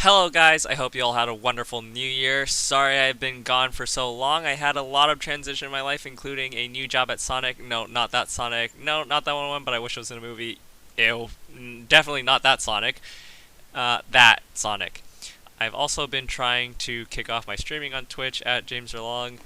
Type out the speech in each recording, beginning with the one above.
Hello guys, I hope you all had a wonderful new year. Sorry I've been gone for so long. I had a lot of transition in my life, including a new job at Sonic. No, not that Sonic. No, not that one, but I wish it was in a movie. Ew. Definitely not that Sonic. That Sonic. I've also been trying to kick off my streaming on Twitch at James Erlong.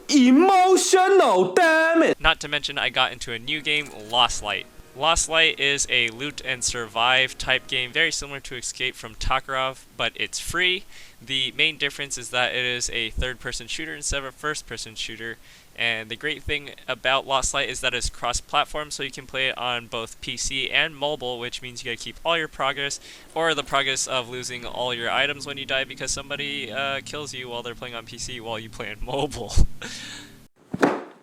Emotional, damn it! Not to mention I got into a new game, Lost Light. Lost Light is a loot and survive type game, very similar to Escape from Tarkov, but it's free. The main difference is that it is a third-person shooter instead of a first-person shooter, and the great thing about Lost Light is that it's cross-platform, so you can play it on both PC and mobile, which means you gotta keep all your progress, or the progress of losing all your items when you die because somebody kills you while they're playing on PC while you play on mobile.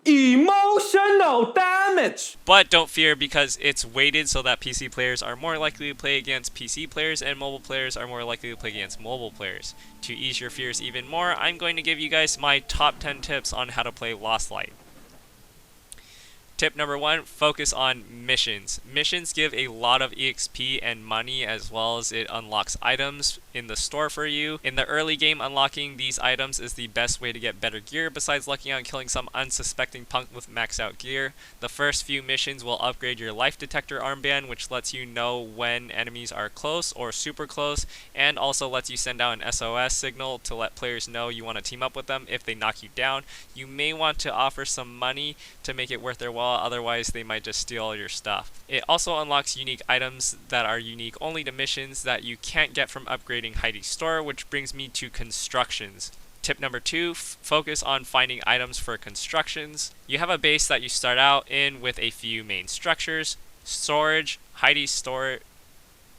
Emotional damage! But don't fear, because it's weighted so that PC players are more likely to play against PC players and mobile players are more likely to play against mobile players. To ease your fears even more, I'm going to give you guys my top 10 tips on how to play Lost Light. Tip number 1, focus on missions. Missions give a lot of EXP and money, as well as it unlocks items in the store for you. In the early game, unlocking these items is the best way to get better gear, besides lucking out and killing some unsuspecting punk with maxed out gear. The first few missions will upgrade your life detector armband, which lets you know when enemies are close or super close, and also lets you send out an SOS signal to let players know you want to team up with them if they knock you down. You may want to offer some money to make it worth their while, otherwise they might just steal all your stuff. It also unlocks unique items that are unique only to missions that you can't get from upgrading Heidi's store, which brings me to constructions. Tip number 2, focus on finding items for constructions. You have a base that you start out in with a few main structures: storage, Heidi's store,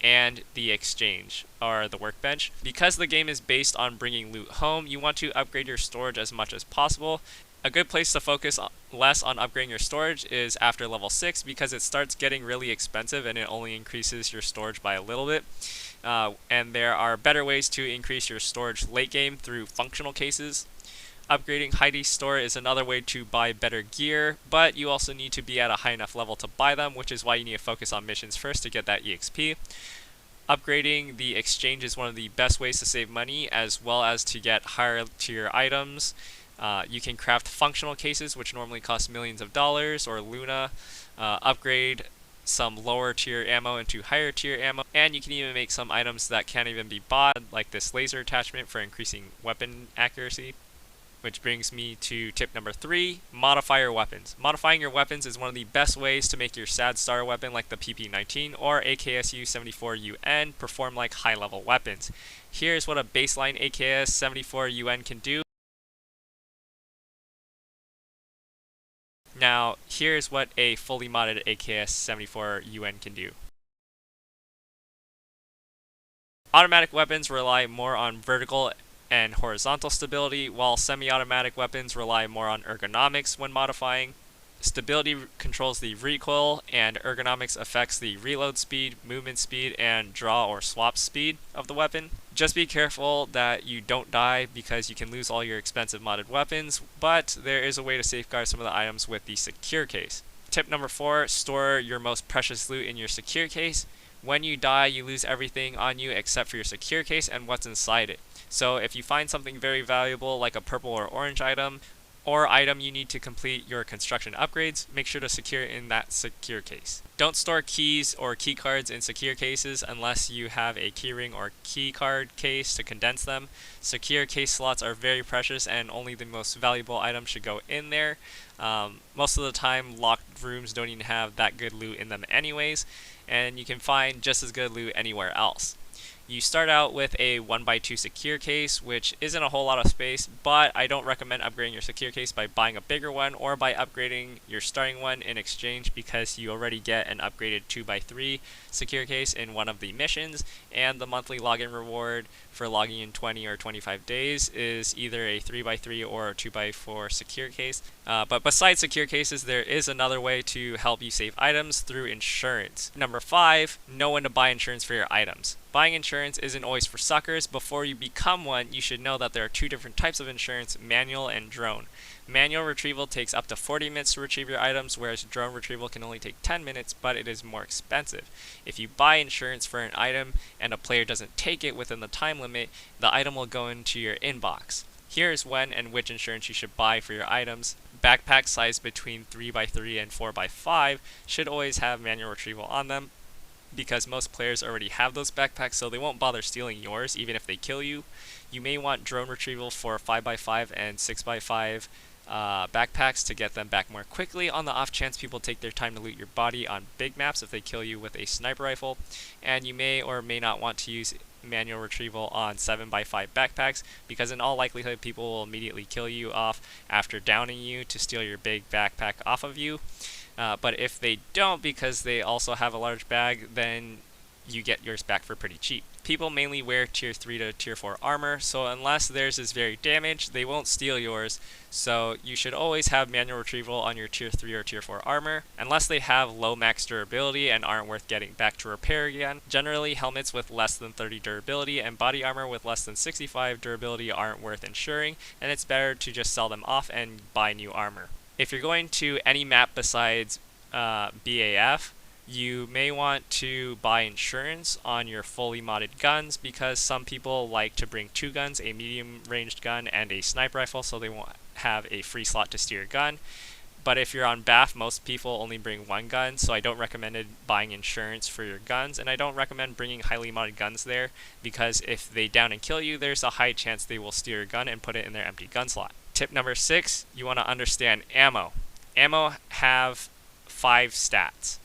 and the exchange, or the workbench. Because the game is based on bringing loot home, you want to upgrade your storage as much as possible. A good place to focus less on upgrading your storage is after level 6, because it starts getting really expensive and it only increases your storage by a little bit. And there are better ways to increase your storage late game through functional cases. Upgrading Heidi's store is another way to buy better gear, but you also need to be at a high enough level to buy them, which is why you need to focus on missions first to get that EXP. Upgrading the exchange is one of the best ways to save money, as well as to get higher tier items. You can craft functional cases, which normally cost millions of dollars, or Luna. Upgrade some lower tier ammo into higher tier ammo, and you can even make some items that can't even be bought, like this laser attachment for increasing weapon accuracy. Which brings me to tip number 3, modify your weapons. Modifying your weapons is one of the best ways to make your sad starter weapon like the PP-19 or AKS-74UN perform like high level weapons. Here's what a baseline AKS-74UN can do. Now, here's what a fully modded AKS-74UN can do. Automatic weapons rely more on vertical and horizontal stability, while semi-automatic weapons rely more on ergonomics when modifying. Stability controls the recoil, and ergonomics affects the reload speed, movement speed, and draw or swap speed of the weapon. Just be careful that you don't die, because you can lose all your expensive modded weapons, but there is a way to safeguard some of the items with the secure case. Tip number 4, store your most precious loot in your secure case. When you die, you lose everything on you except for your secure case and what's inside it. So if you find something very valuable like a purple or orange item, or item you need to complete your construction upgrades, make sure to secure it in that secure case. Don't store keys or key cards in secure cases unless you have a keyring or key card case to condense them. Secure case slots are very precious, and only the most valuable items should go in there. Most of the time, locked rooms don't even have that good loot in them anyways, and you can find just as good loot anywhere else. You start out with a 1x2 secure case, which isn't a whole lot of space, but I don't recommend upgrading your secure case by buying a bigger one or by upgrading your starting one in exchange, because you already get an upgraded 2x3 secure case in one of the missions, and the monthly login reward for logging in 20 or 25 days is either a 3x3 or a 2x4 secure case. But besides secure cases, there is another way to help you save items through insurance. Number 5, know when to buy insurance for your items. Buying insurance isn't always for suckers. Before you become one, you should know that there are 2 different types of insurance, manual and drone. Manual retrieval takes up to 40 minutes to retrieve your items, whereas drone retrieval can only take 10 minutes, but it is more expensive. If you buy insurance for an item and a player doesn't take it within the time limit, the item will go into your inbox. Here is when and which insurance you should buy for your items. Backpacks sized between 3x3 and 4x5 should always have manual retrieval on them, because most players already have those backpacks, so they won't bother stealing yours even if they kill you. You may want drone retrieval for 5x5 and 6x5 backpacks to get them back more quickly on the off chance people take their time to loot your body on big maps if they kill you with a sniper rifle. And you may or may not want to use manual retrieval on 7x5 backpacks, because in all likelihood people will immediately kill you off after downing you to steal your big backpack off of you. But if they don't, because they also have a large bag, then you get yours back for pretty cheap. People mainly wear tier 3 to tier 4 armor, so unless theirs is very damaged, they won't steal yours. So you should always have manual retrieval on your tier 3 or tier 4 armor, unless they have low max durability and aren't worth getting back to repair again. Generally, helmets with less than 30 durability and body armor with less than 65 durability aren't worth insuring, and it's better to just sell them off and buy new armor. If you're going to any map besides BAF, you may want to buy insurance on your fully modded guns, because some people like to bring 2 guns, a medium ranged gun and a sniper rifle, so they won't have a free slot to steer a gun. But if you're on BAF, most people only bring 1 gun, so I don't recommend buying insurance for your guns, and I don't recommend bringing highly modded guns there, because if they down and kill you, there's a high chance they will steer a gun and put it in their empty gun slot. Tip number 6, you want to understand ammo. Ammo have 5 stats.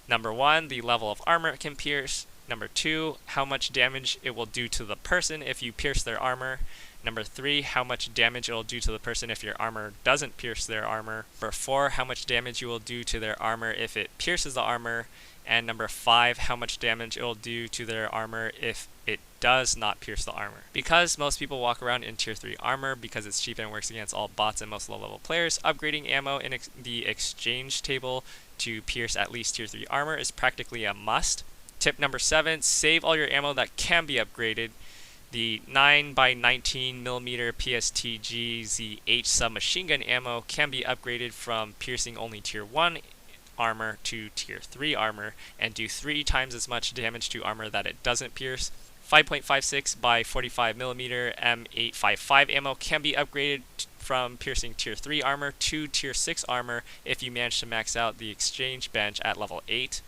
Number 1, the level of armor it can pierce. Number 2, how much damage it will do to the person if you pierce their armor. Number 3, how much damage it will do to the person if your armor doesn't pierce their armor. Number 4, how much damage you will do to their armor if it pierces the armor. And number 5, how much damage it will do to their armor if it does not pierce the armor. Because most people walk around in tier 3 armor because it's cheap and works against all bots and most low level players, upgrading ammo in the exchange table to pierce at least tier 3 armor is practically a must. Tip number 7, save all your ammo that can be upgraded. The 9x19mm PSTG ZH submachine gun ammo can be upgraded from piercing only tier 1 armor to tier 3 armor and do 3 times as much damage to armor that it doesn't pierce. 5.56 by 45mm M855 ammo can be upgraded from piercing tier 3 armor to tier 6 armor if you manage to max out the exchange bench at level 8.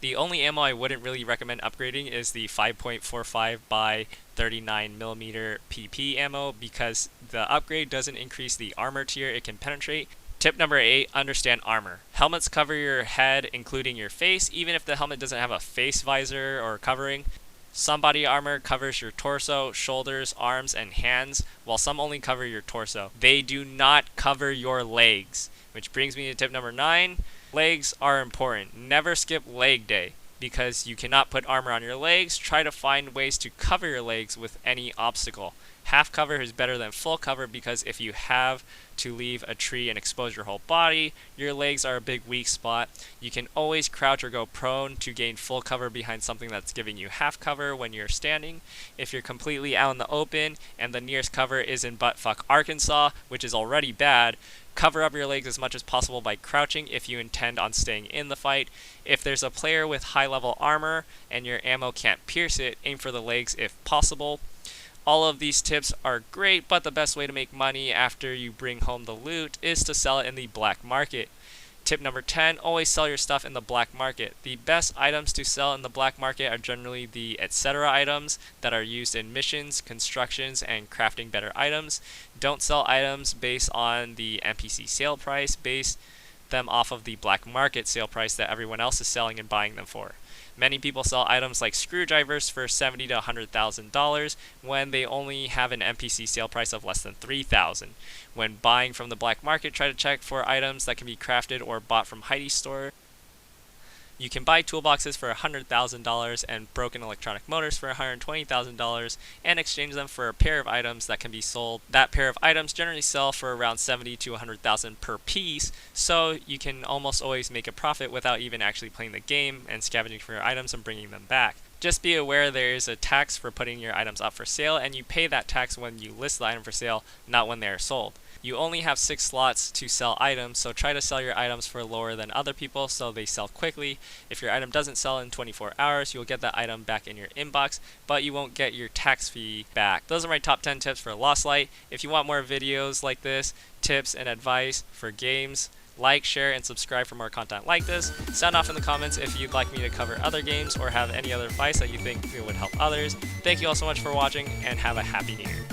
The only ammo I wouldn't really recommend upgrading is the 5.45 by 39mm PP ammo, because the upgrade doesn't increase the armor tier it can penetrate. Tip number 8, understand armor. Helmets cover your head, including your face, even if the helmet doesn't have a face visor or covering. Some body armor covers your torso, shoulders, arms, and hands, while some only cover your torso. They do not cover your legs. Which brings me to tip number 9. Legs are important. Never skip leg day, because you cannot put armor on your legs. Try to find ways to cover your legs with any obstacle. Half cover is better than full cover, because if you have to leave a tree and expose your whole body, your legs are a big weak spot. You can always crouch or go prone to gain full cover behind something that's giving you half cover when you're standing. If you're completely out in the open and the nearest cover is in buttfuck Arkansas, which is already bad, cover up your legs as much as possible by crouching if you intend on staying in the fight. If there's a player with high level armor and your ammo can't pierce it, aim for the legs if possible. All of these tips are great, but the best way to make money after you bring home the loot is to sell it in the black market. Tip number 10, always sell your stuff in the black market. The best items to sell in the black market are generally the etc. items that are used in missions, constructions, and crafting better items. Don't sell items based on the NPC sale price, base them off of the black market sale price that everyone else is selling and buying them for. Many people sell items like screwdrivers for $70,000 to $100,000 when they only have an NPC sale price of less than $3,000. When buying from the black market, try to check for items that can be crafted or bought from Heidi's store. You can buy toolboxes for $100,000 and broken electronic motors for $120,000 and exchange them for a pair of items that can be sold. That pair of items generally sell for around $70,000 to $100,000 per piece, so you can almost always make a profit without even actually playing the game and scavenging for your items and bringing them back. Just be aware there is a tax for putting your items up for sale, and you pay that tax when you list the item for sale, not when they are sold. You only have 6 slots to sell items, so try to sell your items for lower than other people so they sell quickly. If your item doesn't sell in 24 hours, you'll get that item back in your inbox, but you won't get your tax fee back. Those are my top 10 tips for Lost Light. If you want more videos like this, tips and advice for games, like, share, and subscribe for more content like this. Sound off in the comments if you'd like me to cover other games or have any other advice that you think would help others. Thank you all so much for watching, and have a happy new year.